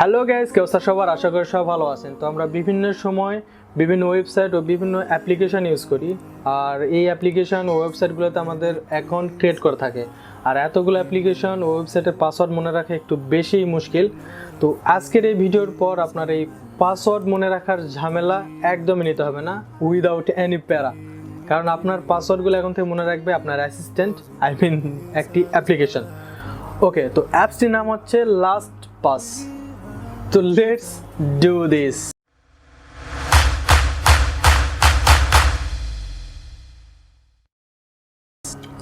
Hello guys, কে অবস্থা সবার? আশা করি সব ভালো আছেন। তো আমরা বিভিন্ন সময় বিভিন্ন ওয়েবসাইট ও বিভিন্ন অ্যাপ্লিকেশন ইউজ করি, আর এই অ্যাপ্লিকেশন ও ওয়েবসাইটগুলোতে আমাদের অ্যাকাউন্ট ক্রিয়েট করা থাকে। আর এতগুলো অ্যাপ্লিকেশন ও ওয়েবসাইটের পাসওয়ার্ড মনে রাখা একটু বেশিই মুশকিল। তো আজকের এই ভিডিওর পর আপনার এই পাসওয়ার্ড মনে রাখার ঝামেলা একদমই নিতে হবে না, উইদাউট এনি প্যারা। কারণ আপনার পাসওয়ার্ডগুলো এখন থেকে মনে রাখবে আপনার অ্যাসিস্ট্যান্ট, একটি অ্যাপ্লিকেশন। ওকে, তো অ্যাপসটির নাম হচ্ছে লাস্টপাস। তো লেটস ডু দিস।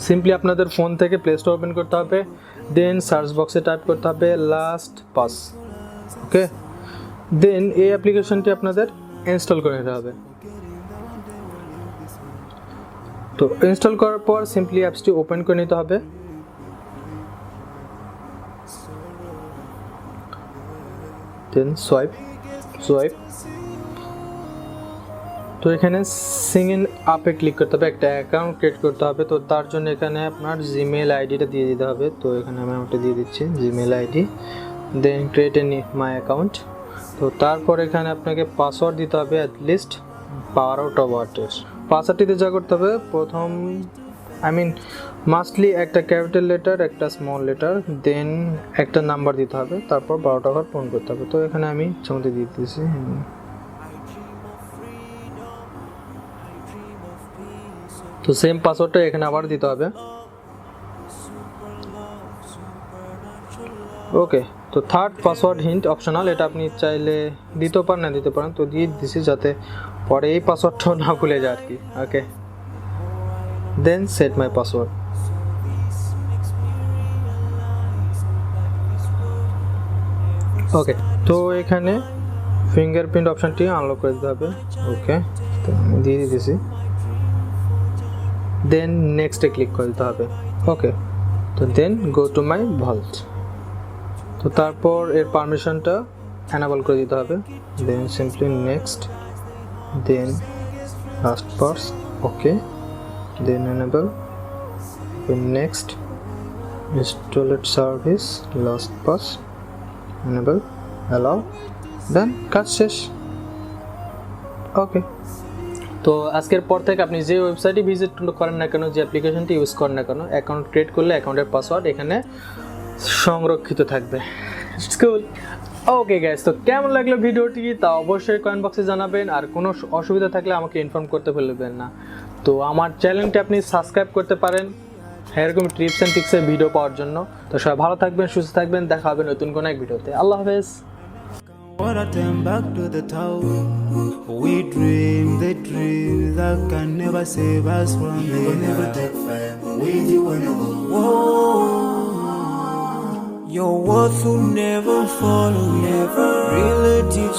সিম্পলি আপনাদের ফোন থেকে প্লে স্টোর ওপেন করতে হবে, দেন সার্চ বক্সে টাইপ করতে হবে লাস্টপাস। ওকে, দেন এই অ্যাপ্লিকেশনটি আপনাদের ইনস্টল করে নিতে হবে। তো ইনস্টল করার পর সিম্পলি অ্যাপসটি ওপেন করে নিতে হবে। দেন সোয়াইপ। তো এখানে সিং ইন আপে ক্লিক করতে হবে, একটা অ্যাকাউন্ট ক্রিয়েট করতে হবে। তো তার জন্য এখানে আপনার জিমেল আইডিটা দিয়ে দিতে হবে। তো এখানে আমি ওটা দিয়ে দিচ্ছি, Gmail ID. Then create a my account. তো তারপর এখানে আপনাকে পাসওয়ার্ড দিতে হবে, অ্যাটলিস্ট পাওয়ার আউট অফ ওয়াটের। পাসওয়ার্ডটিতে যা করতে হবে, প্রথম মাস্টলি একটা ক্যাপিটাল লেটার, একটা স্মল লেটার, দেন একটা নাম্বার দিতে হবে, তারপর 12টা ঘর পূরণ করতে হবে। তো এখানে আমি ইচ্ছামতো দিয়ে দিয়েছি। তো সেম পাসওয়ার্ডটা এখানে আবার দিতে হবে। ওকে, তো থার্ড পাসওয়ার্ড হিন্ট অপশনাল, এটা আপনি চাইলে দিতে পারেন, না দিতে পারেন। তো দিয়ে দিছি যাতে পরে এই পাসওয়ার্ডটাও না ভুলে যায় আর কি। ওকে, দেন সেট মাই পাসওয়ার্ড। ওকে, তো এখানে ফিঙ্গারপ্রিন্ট অপশনটি আনলক করে দিতে হবে। ওকে, তো আমি দিয়ে দিতেছি। দেন নেক্সটে ক্লিক করে দিতে হবে। ওকে, তো দেন গো টু মাই ভল্ট। তো তারপর এর পারমিশনটা এনাবল করে দিতে হবে। Then simply next, then LastPass. Okay, then enable, then next, installed service, LastPass, enable, allow, then কাজ শেষ। ওকে, তো আজকের পর থেকে আপনি যে ওয়েবসাইটে ভিজিট করেন না কেন, যে অ্যাপ্লিকেশনটি ইউজ করেন না কেন, অ্যাকাউন্ট ক্রিয়েট করলে অ্যাকাউন্টের পাসওয়ার্ড এখানে সংরক্ষিত থাকবে। স্কুল। ওকে গাইস, তো কেমন লাগলো ভিডিওটি তা অবশ্যই কমেন্ট বক্সে জানাবেন। আর কোনো অসুবিধা থাকলে আমাকে ইনফর্ম করতে ভুলবেন না। তো আমার চ্যানেলটি আপনি সাবস্ক্রাইব করতে পারেন এরকম টিপস অ্যান্ড ট্রিক্সের ভিডিও পাওয়ার জন্য। তো সবাই ভালো থাকবেন, সুস্থ থাকবেন, দেখা হবে নতুন কোনো এক ভিডিওতে। আল্লাহ হাফেজ। Wanna turn back to the town. We dream the dream that can never save us from the never take fame with you whenever. Whoa, your words will never fall, never really teach.